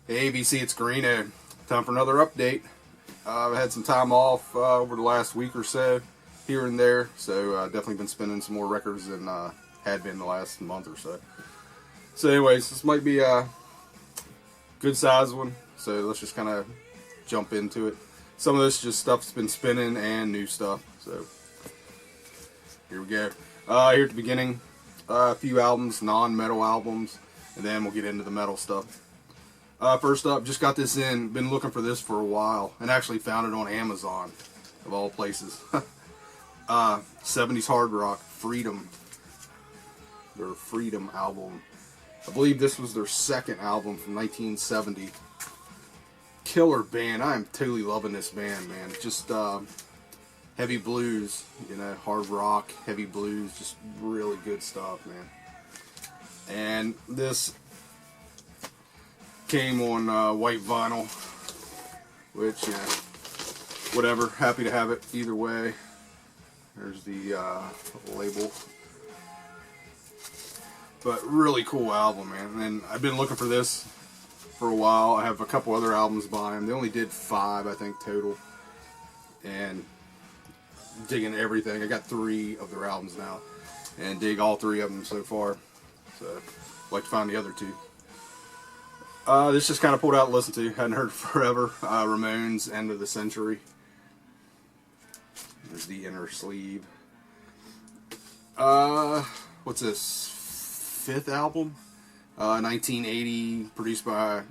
Hey VC, it's Greeno. Time for another update. I've had some time off over the last week or so, here and there, so definitely been spinning some more records than had been the last month or so. So anyways, this might be a good size one, so let's just kind of jump into it. Some of this just stuff's been spinning and new stuff, so here we go. Here at the beginning, a few albums, non-metal albums, and then we'll get into the metal stuff. First up, just got this in. Been looking for this for a while, and actually found it on Amazon, of all places. 70s hard rock, Freedom. Their Freedom album. I believe this was their second album from 1970. Killer band. I am totally loving this band, man. Just heavy blues, hard rock, heavy blues, just really good stuff, man. And this came on white vinyl, which, whatever, happy to have it either way. There's the label. But really cool album, man. And I've been looking for this for a while. I have a couple other albums by them. They only did 5, I think, total. And digging everything. I got 3 of their albums now, and dig all 3 of them so far. So I'd like to find the other 2. This just kind of pulled out and listened to. Hadn't heard forever. Ramones, End of the Century. There's the inner sleeve. What's this? 5th album? 1980, produced by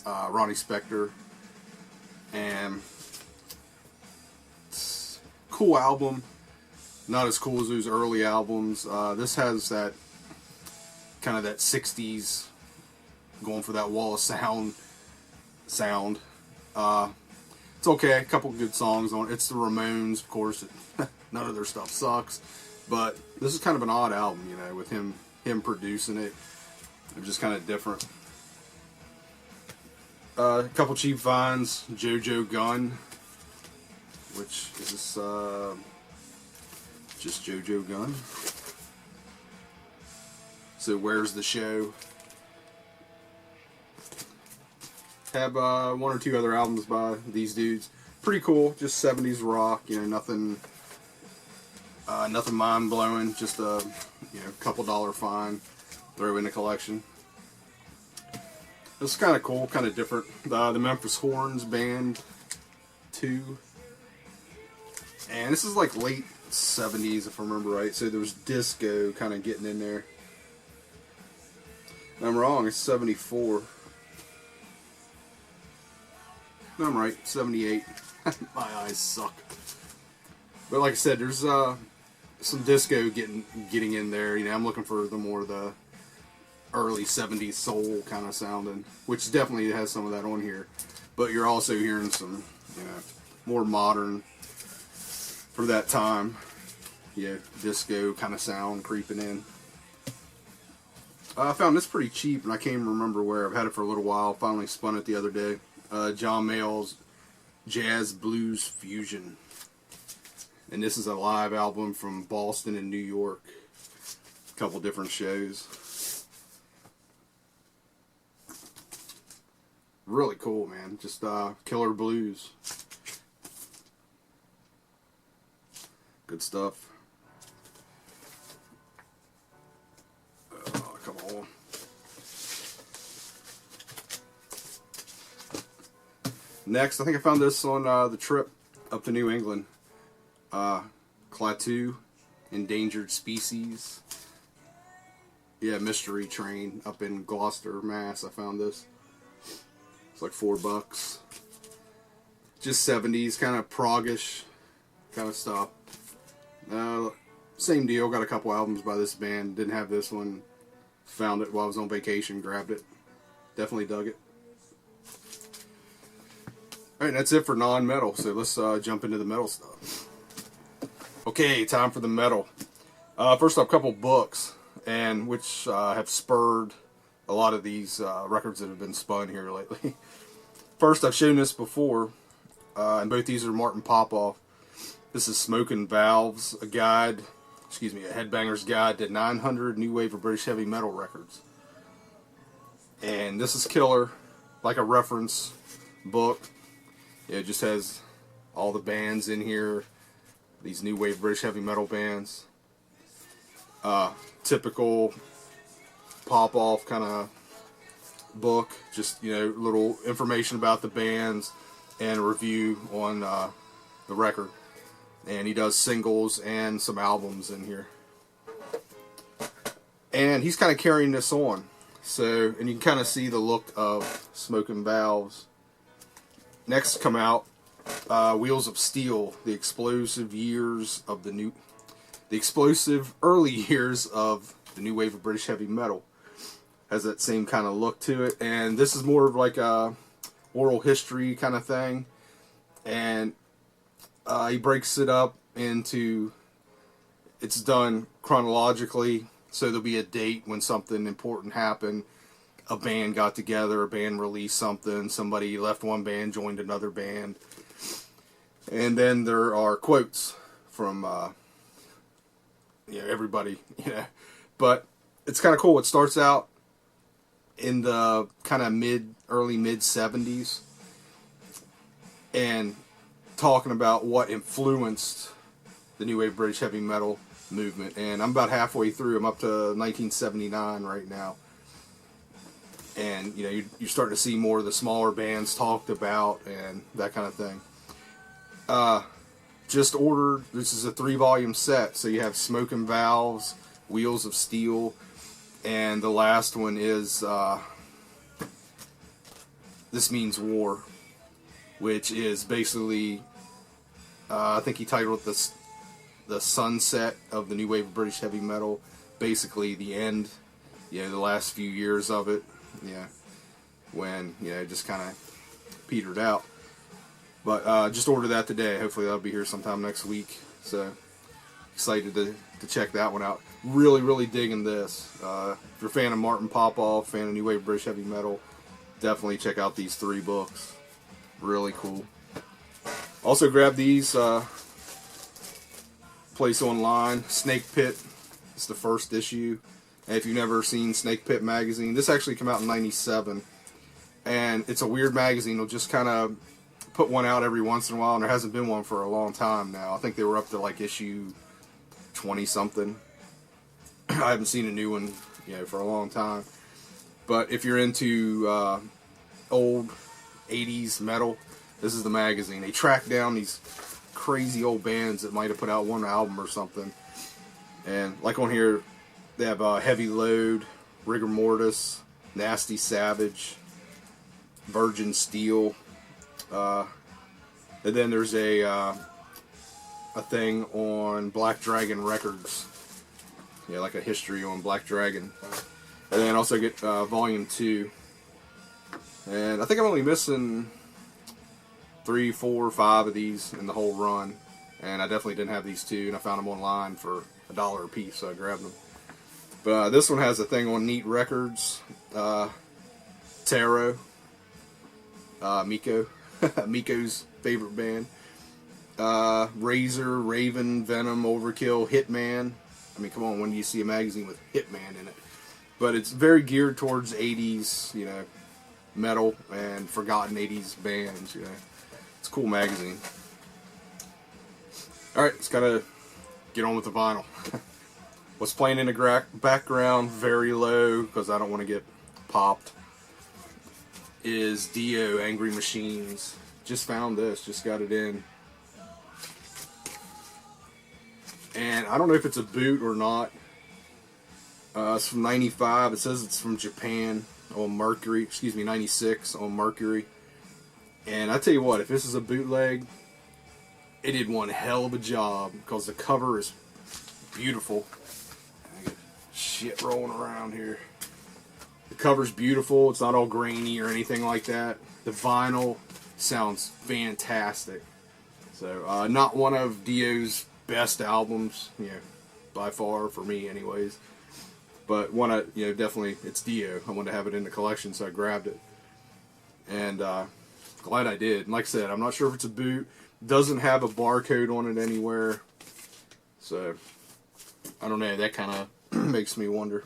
Ronnie Spector. And cool album. Not as cool as those early albums. This has that kind of that 60s, going for that wall of sound. It's okay, a couple good songs on it. It's the Ramones, of course. None of their stuff sucks, but this is kind of an odd album, with him producing it. It's just kind of different. A couple cheap finds. JoJo Gunn, which is this just JoJo Gunn. So Where's the Show? Have 1 or 2 other albums by these dudes. Pretty cool, just 70s rock. Nothing mind blowing. Just a couple dollar find. Throw in the collection. This is kind of cool, kind of different. The Memphis Horns Band 2, and this is like late 70s if I remember right. So there was disco kind of getting in there. I'm wrong. It's 74. No, I'm right. 78. My eyes suck. But like I said, there's some disco getting in there. I'm looking for the early 70s soul kind of sounding, which definitely has some of that on here. But you're also hearing some, more modern for that time. Disco kind of sound creeping in. I found this pretty cheap, and I can't even remember where. I've had it for a little while. Finally spun it the other day. John Mayall's Jazz Blues Fusion. And this is a live album from Boston and New York. A couple different shows. Really cool, man. Just killer blues. Good stuff. Come on. Next, I think I found this on the trip up to New England. Klaatu, Endangered Species. Mystery Train up in Gloucester, Mass. I found this. It's like $4. Just 70s, kind of proggish kind of stuff. Same deal. Got a couple albums by this band. Didn't have this one. Found it while I was on vacation. Grabbed it. Definitely dug it. Alright, that's it for non-metal. So let's jump into the metal stuff. Okay, time for the metal. First up, a couple books, and which have spurred a lot of these records that have been spun here lately. First, I've shown this before, and both these are Martin Popoff. This is Smoking Valves, a Headbanger's Guide to 900 New Wave of British Heavy Metal Records. And this is killer. like a reference book. It just has all the bands in here, these new wave British heavy metal bands. Typical pop-off kind of book, just, you know, little information about the bands and a review on the record. And he does singles and some albums in here. And he's kind of carrying this on. So, and you can kind of see the look of Smoking Valves. Next come out, Wheels of Steel, the explosive early years of the new wave of British heavy metal. Has that same kind of look to it, and this is more of like a oral history kind of thing. And he breaks it up into, it's done chronologically, so there'll be a date when something important happened. A band got together, a band released something, somebody left one band, joined another band. And then there are quotes from everybody, But it's kind of cool. It starts out in the kind of early mid 70s and talking about what influenced the new wave British heavy metal movement. And I'm about halfway through. I'm up to 1979 right now. And, you're starting to see more of the smaller bands talked about and that kind of thing. Just ordered, this is a 3-volume set, so you have Smoking Valves, Wheels of Steel, and the last one is This Means War, which is basically, I think he titled it the sunset of the new wave of British heavy metal, basically the end, the last few years of it, when, it just kind of petered out. But just ordered that today. Hopefully that'll be here sometime next week. So excited to check that one out. Really, really digging this. If you're a fan of Martin Popoff, fan of new wave British heavy metal, definitely check out these 3 books. Really cool. Also grab these. Place online. Snake Pit. It's the first issue. And if you've never seen Snake Pit magazine, this actually came out in '97. And it's a weird magazine. It'll just kind of put one out every once in a while, and there hasn't been one for a long time now. I think they were up to like issue 20-something. I haven't seen a new one, for a long time. But if you're into old 80s metal, this is the magazine. They track down these crazy old bands that might have put out one album or something. And like on here, they have Heavy Load, Rigor Mortis, Nasty Savage, Virgin Steel. And then there's a thing on Black Dragon Records. Like a history on Black Dragon. And then also get Volume 2. And I think I'm only missing 3, 4, 5 of these in the whole run. And I definitely didn't have these 2, and I found them online for $1 a piece, so I grabbed them. But this one has a thing on Neat Records. Tarot. Miko. Miko's favorite band. Razor, Raven, Venom, Overkill, Hitman. I mean, come on, when do you see a magazine with Hitman in it? But it's very geared towards 80s, metal and forgotten 80s bands, It's a cool magazine. Alright, let's gotta get on with the vinyl. What's playing in the background, very low, because I don't want to get popped, is Dio, Angry Machines. Just found this, just got it in. And I don't know if it's a boot or not. It's from 95. It says it's from Japan on Mercury. 96 on Mercury. And I tell you what, if this is a bootleg, it did one hell of a job because the cover is beautiful. I got shit rolling around here. The cover's beautiful. It's not all grainy or anything like that. The vinyl sounds fantastic. So, not one of Dio's best albums, by far, for me anyways. But one definitely, it's Dio. I wanted to have it in the collection, so I grabbed it. And glad I did. And like I said, I'm not sure if it's a boot. Doesn't have a barcode on it anywhere. So, I don't know. That kind of makes me wonder.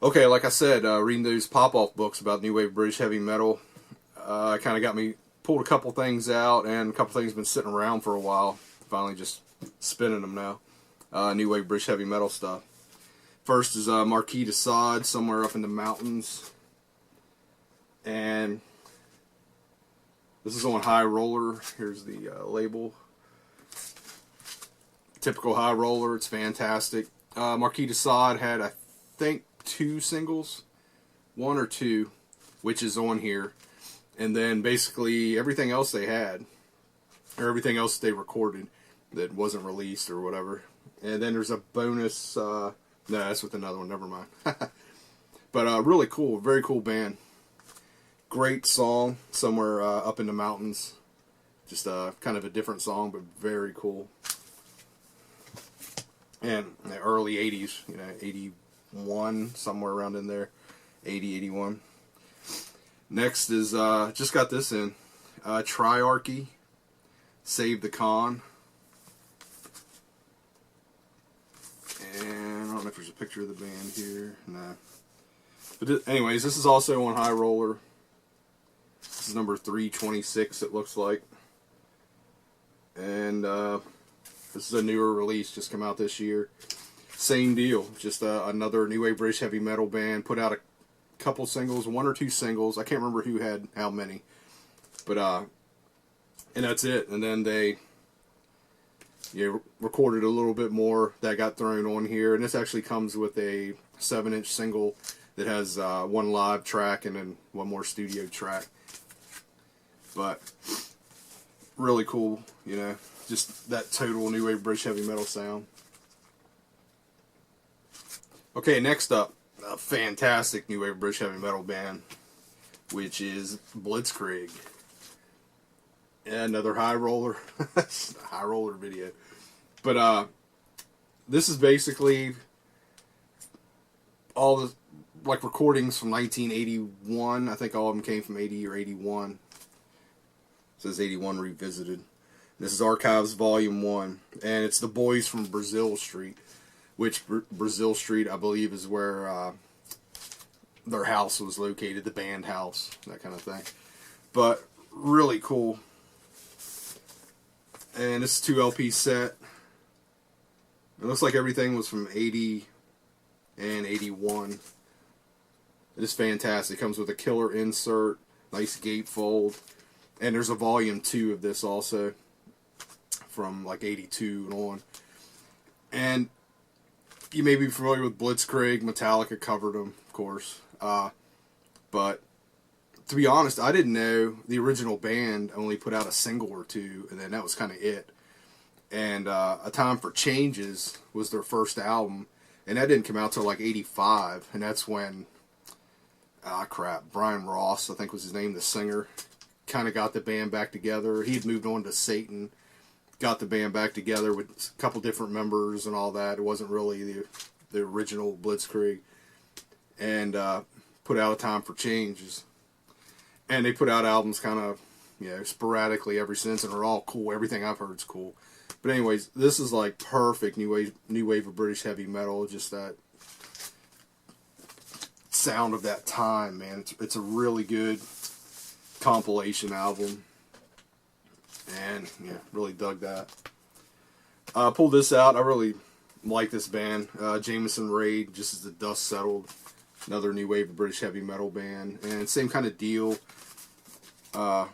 Okay, like I said, reading those pop-off books about new wave British heavy metal, kind of got me, pulled a couple things out, and a couple things been sitting around for a while. Finally just spinning them now. New wave British heavy metal stuff. First is Marquis de Sade, Somewhere Up in the Mountains. And this is on High Roller. Here's the label. Typical High Roller. It's fantastic. Marquis de Sade had, I think, 2 singles. 1 or 2, which is on here. And then basically everything else they had, or everything else they recorded that wasn't released or whatever. And then there's a bonus, no, that's with another one, never mind. But really cool, very cool band. Great song, Somewhere Up in the Mountains. Just kind of a different song, but very cool. And in the early 80s, 81, somewhere around in there. 80, 81. Next is, just got this in, Triarchy, Save the Con. And I don't know if there's a picture of the band here. Nah. But anyways, this is also on High Roller. This is number 326, it looks like. And this is a newer release, just come out this year. Same deal, just another new wave British heavy metal band. Put out a couple singles, 1 or 2 singles. I can't remember who had how many. But, and that's it. And then they recorded a little bit more that got thrown on here. And this actually comes with a 7-inch single that has 1 live track and then 1 more studio track. But really cool, just that total new wave British heavy metal sound. Okay, next up, a fantastic new wave British heavy metal band, which is Blitzkrieg. Another High Roller, High Roller video. But this is basically all the recordings from 1981. I think all of them came from 80 or 81. It says 81 Revisited. This is Archives Volume 1, and it's the boys from Brazil Street, which Brazil Street, I believe, is where their house was located, the band house, that kind of thing. But really cool. And this is 2 LP set. It looks like everything was from 80 and 81. It is fantastic. It comes with a killer insert, nice gatefold. And there's a volume 2 of this also, from 82 and on. And you may be familiar with Blitzkrieg. Metallica covered them, of course. But to be honest, I didn't know the original band only put out a single or 2, and then that was kind of it. And A Time for Changes was their first album, and that didn't come out till 85, and that's when, Brian Ross, I think was his name, the singer, kind of got the band back together. He had moved on to Satan, got the band back together with a couple different members and all that. It wasn't really the original Blitzkrieg. And put out A Time for Changes. And they put out albums kind of, sporadically ever since, and they're all cool. Everything I've heard is cool. But anyways, this is perfect new wave of British heavy metal. Just that sound of that time, man. It's a really good compilation album. And, really dug that. Pulled this out. I really like this band. Jameson Raid, just as the dust settled. Another new wave of British heavy metal band. And same kind of deal. I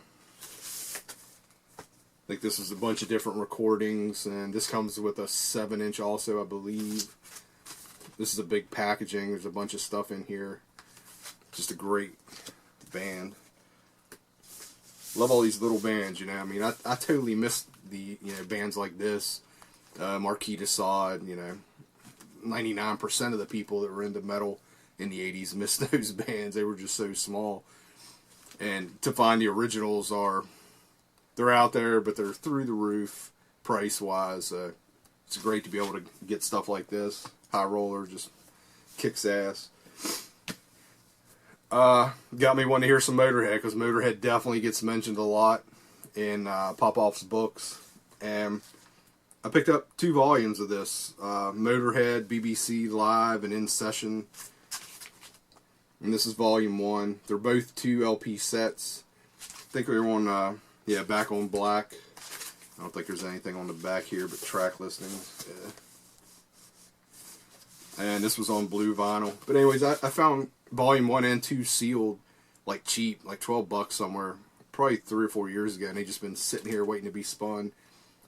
think this is a bunch of different recordings. And this comes with a 7-inch also, I believe. This is a big packaging. There's a bunch of stuff in here. Just a great band. Love all these little bands, I totally missed the, bands like this. Marquis de Sade, 99% of the people that were into metal in the 80s missed those bands. They were just so small. And to find the originals they're out there, but they're through the roof price-wise. It's great to be able to get stuff like this. High Roller just kicks ass. Got me wanting to hear some Motorhead, because Motorhead definitely gets mentioned a lot in Pop-Off's books. And I picked up 2 volumes of this. Motorhead, BBC Live, and In Session. And this is volume 1. They're both 2 LP sets. I think they're on, yeah, back on black. I don't think there's anything on the back here but track listings. Yeah. And this was on blue vinyl. But anyways, I found volume 1 and 2 sealed, like cheap, like $12 somewhere, probably 3 or 4 years ago. And they've just been sitting here waiting to be spun.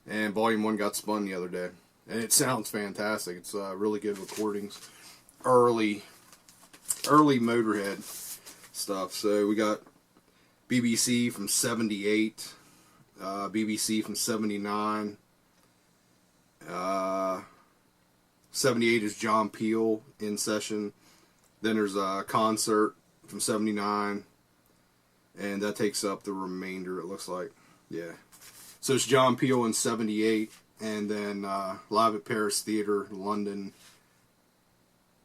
And volume 1 got spun the other day. And it sounds fantastic. It's really good recordings. Early Motorhead stuff. So we got BBC from 78, BBC from 79, 78 is John Peel in session. Then there's a concert from 79, and that takes up the remainder, it looks like. Yeah. So it's John Peel in 78, and then Live at Paris Theatre, London,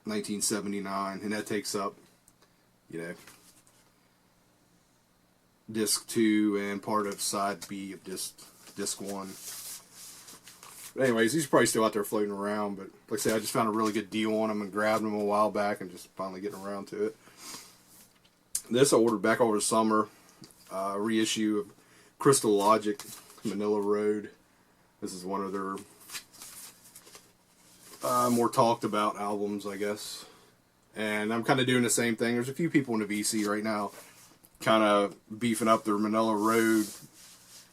1979, and that takes up, you know, disc 2 and part of side B of disc 1. But anyways, these are probably still out there floating around, but like I say, I just found a really good deal on them and grabbed them a while back and just finally getting around to it. This I ordered back over the summer, reissue of Crystal Logic, Manila Road. This is one of their more talked about albums, I guess. And I'm kind of doing the same thing. There's a few people in the VC right now kind of beefing up their Manila Road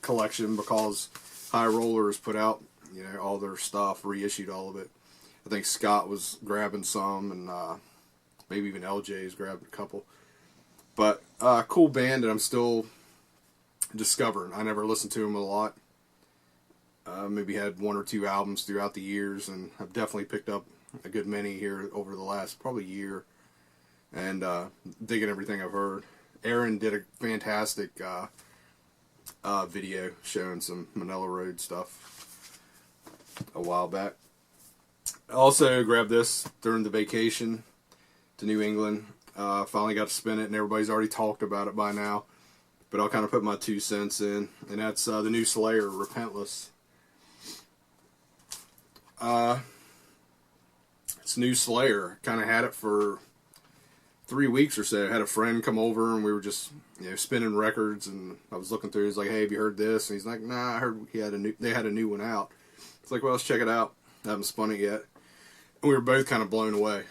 collection because High Roller has put out, you know, all their stuff, reissued all of it. I think Scott was grabbing some, and maybe even LJ's grabbed a couple. But cool band that I'm still discovering. I never listened to them a lot. Maybe had 1 or 2 albums throughout the years, and I've definitely picked up a good many here over the last probably year, and digging everything I've heard. Aaron did a fantastic video showing some Manila Road stuff a while back. I also grabbed this during the vacation to New England. Finally got to spin it, and everybody's already talked about it by now, but I'll kind of put my 2 cents in, and that's the new Slayer, Repentless. It's new Slayer. Kind of had it for 3 weeks or so. I had a friend come over, and we were just, you know, spinning records, and I was looking through. He's like, "Hey, have you heard this?" And he's like, "Nah, I heard they had a new one out." It's like, "Well, let's check it out." I haven't spun it yet. And we were both kind of blown away.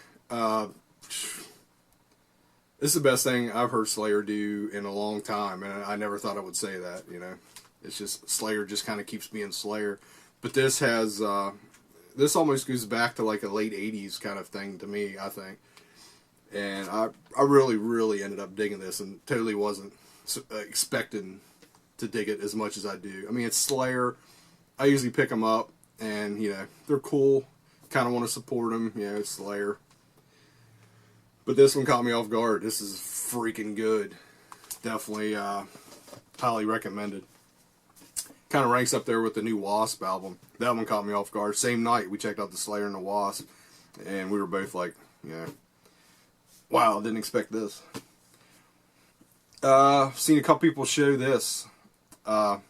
This is the best thing I've heard Slayer do in a long time, and I never thought I would say that, you know. It's just, Slayer just kind of keeps being Slayer. But this has, this almost goes back to like a late 80s kind of thing to me, I think. And I really, really ended up digging this, and totally wasn't expecting to dig it as much as I do. I mean, it's Slayer. I usually pick them up, and, you know, they're cool. Kind of want to support them, you know, it's Slayer. But this one caught me off guard. This is freaking good. Definitely highly recommended. Kind of ranks up there with the new Wasp album. That one caught me off guard. Same night, we checked out the Slayer and the Wasp, and we were both like, you know, wow, didn't expect this. Seen a couple people show this. And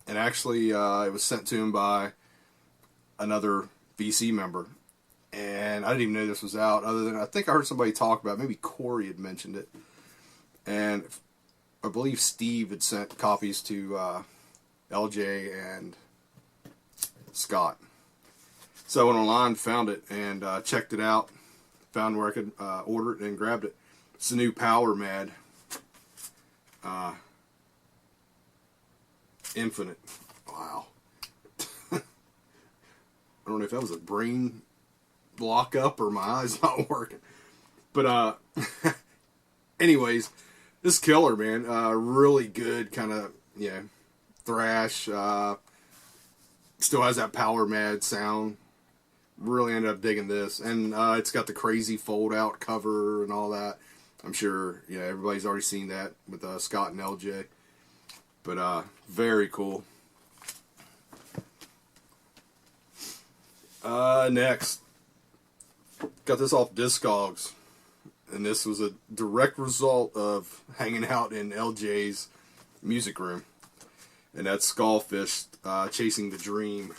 actually, it was sent to him by another VC member. And I didn't even know this was out, other than I think I heard somebody talk about it. Maybe Corey had mentioned it. And I believe Steve had sent copies to LJ and Scott. So I went online, found it, and checked it out. Found where I could order it and grabbed it. It's the new Power Mad Infinite. Wow. I don't know if that was a brain block up or my eyes not working. But anyways, this killer, man. Really good kind of, you know, thrash. Still has that Power Mad sound. Really ended up digging this. And it's got the crazy fold out cover and all that. I'm sure, you know, everybody's already seen that with Scott and LJ. But very cool. Next, got this off Discogs, and this was a direct result of hanging out in LJ's music room, and that's Skullfish, Chasing the Dream.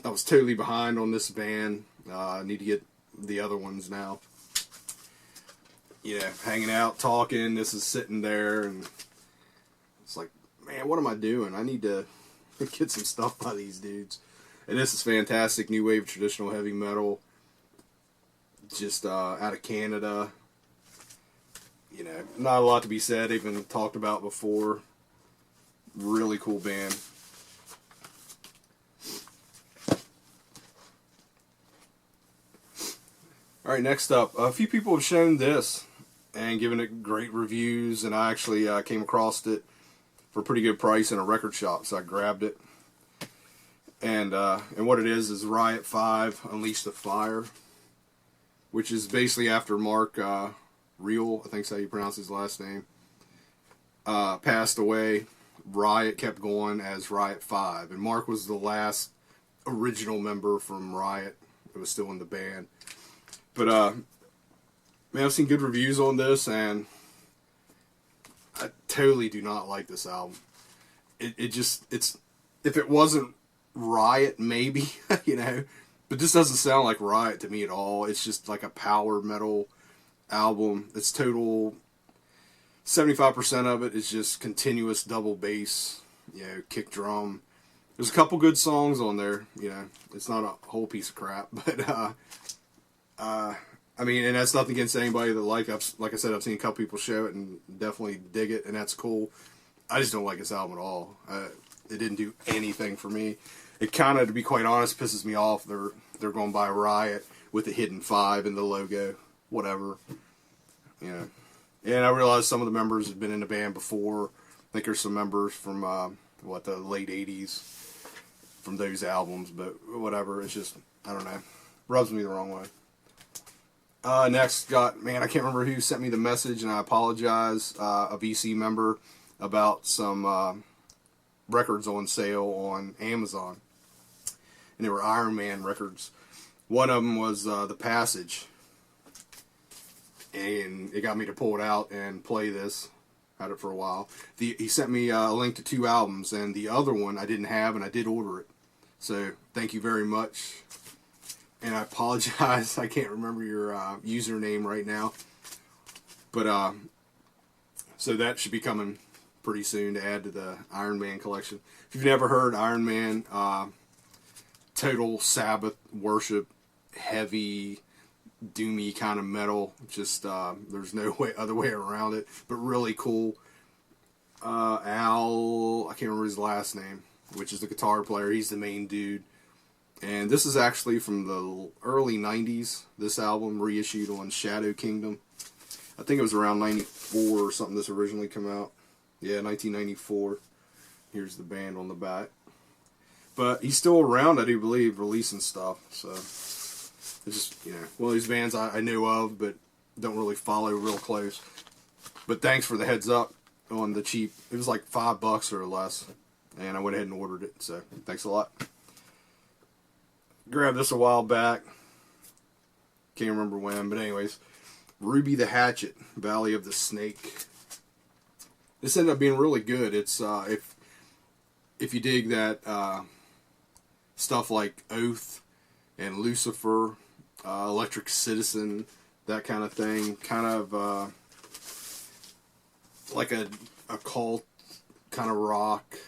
I was totally behind on this band. I need to get the other ones now. you know, hanging out, talking. This is sitting there, and it's like, man, what am I doing? I need to get some stuff by these dudes. And this is fantastic. New wave traditional heavy metal. Just out of Canada. You know, not a lot to be said. They've been talked about before. Really cool band. Alright, next up. A few people have shown this and given it great reviews, and I actually came across it for a pretty good price in a record shop, so I grabbed it. And what it is Riot 5 Unleash the Fire, which is basically after Mark Real, I think that's how you pronounce his last name, passed away. Riot kept going as Riot 5, and Mark was the last original member from Riot that was still in the band. But man, I've seen good reviews on this, and I totally do not like this album. It's if it wasn't Riot, maybe, you know, but this doesn't sound like Riot to me at all. It's just like a power metal album. It's total 75% of it is just continuous double bass, you know, kick drum. There's a couple good songs on there, you know. It's not a whole piece of crap, but I mean, and that's nothing against anybody that like I said, I've seen a couple people show it and definitely dig it, and that's cool. I just don't like this album at all. It didn't do anything for me. It kind of, to be quite honest, pisses me off. They're going by Riot with the hidden 5 in the logo, whatever, you know. And I realized some of the members had been in the band before. I think there's some members from the late '80s from those albums, but whatever. It's just, I don't know, rubs me the wrong way. Next man, I can't remember who sent me the message, and I apologize. A VC member about some records on sale on Amazon, and they were Iron Man records. One of them was The Passage, and it got me to pull it out and play this. Had it for a while. He sent me a link to 2 albums, and the other one I didn't have, and I did order it. So thank you very much. And I apologize, I can't remember your username right now. But so that should be coming pretty soon to add to the Iron Man collection. If you've never heard Iron Man, total Sabbath worship, heavy, doomy kind of metal. Just there's no other way around it. But really cool. Al, I can't remember his last name, which is the guitar player. He's the main dude. And this is actually from the early 90s, this album, reissued on Shadow Kingdom. I think it was around 94 or something this originally came out. Yeah, 1994. Here's the band on the back. But he's still around, I do believe, releasing stuff. So it's just, you know, one of these bands I know of, but don't really follow real close. But thanks for the heads up on the cheap. It was like $5 or less. And I went ahead and ordered it. So thanks a lot. Grabbed this a while back. Can't remember when, but anyways. Ruby the Hatchet, Valley of the Snake. This ended up being really good. It's if you dig that stuff like Oath and Lucifer, Electric Citizen, that kind of thing, kind of like a cult kind of rock,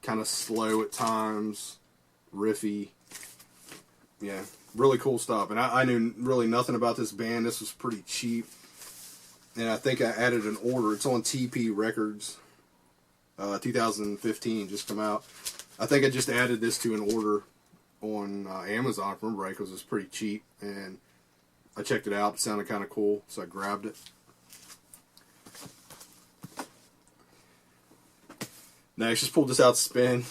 kind of slow at times, riffy. Yeah, really cool stuff. And I knew really nothing about this band. This was pretty cheap. And I think I added an order. It's on TP Records. 2015 just come out. I think I just added this to an order on Amazon, if I remember right, because it was pretty cheap. And I checked it out. It sounded kind of cool, so I grabbed it. Next, just pulled this out to spin.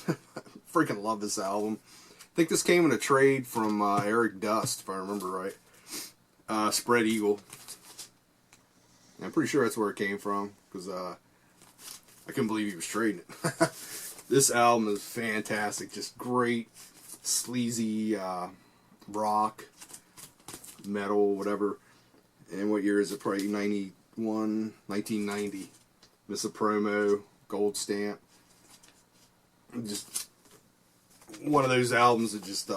Freaking love this album. I think this came in a trade from Eric Dust, if I remember right. Spread Eagle. I'm pretty sure that's where it came from, because I couldn't believe he was trading it. This album is fantastic. Just great, sleazy rock, metal, whatever. And what year is it? Probably 1990. This is a promo, gold stamp. Just one of those albums that just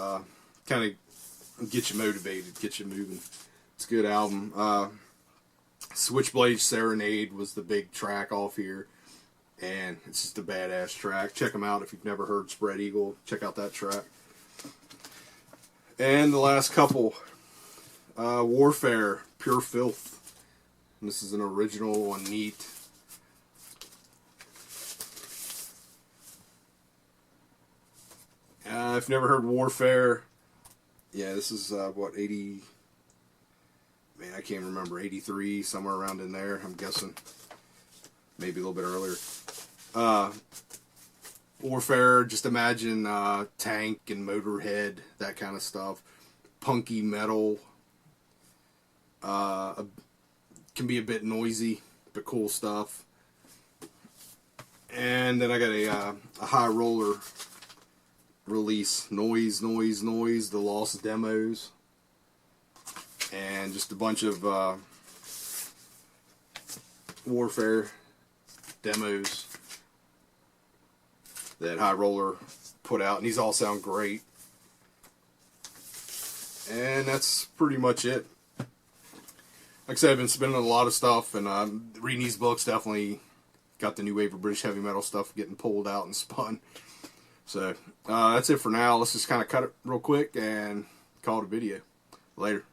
kind of get you motivated, get you moving. It's a good album. Switchblade Serenade was the big track off here, and it's just a badass track. Check them out if you've never heard Spread Eagle. Check out that track. And the last couple, Warfare, Pure Filth. And this is an original one, neat. If you've never heard Warfare, yeah, this is, what, 80, man, I can't remember, 83, somewhere around in there, I'm guessing. Maybe a little bit earlier. Warfare, just imagine tank and Motorhead, that kind of stuff. Punky metal. Can be a bit noisy, but cool stuff. And then I got a high roller release, Noise, The Lost Demos, and just a bunch of Warfare demos that High Roller put out, and these all sound great. And that's pretty much it. Like I said, I've been spinning a lot of stuff, and reading these books definitely got the new wave of British heavy metal stuff getting pulled out and spun. So that's it for now. Let's just kind of cut it real quick and call it a video. Later.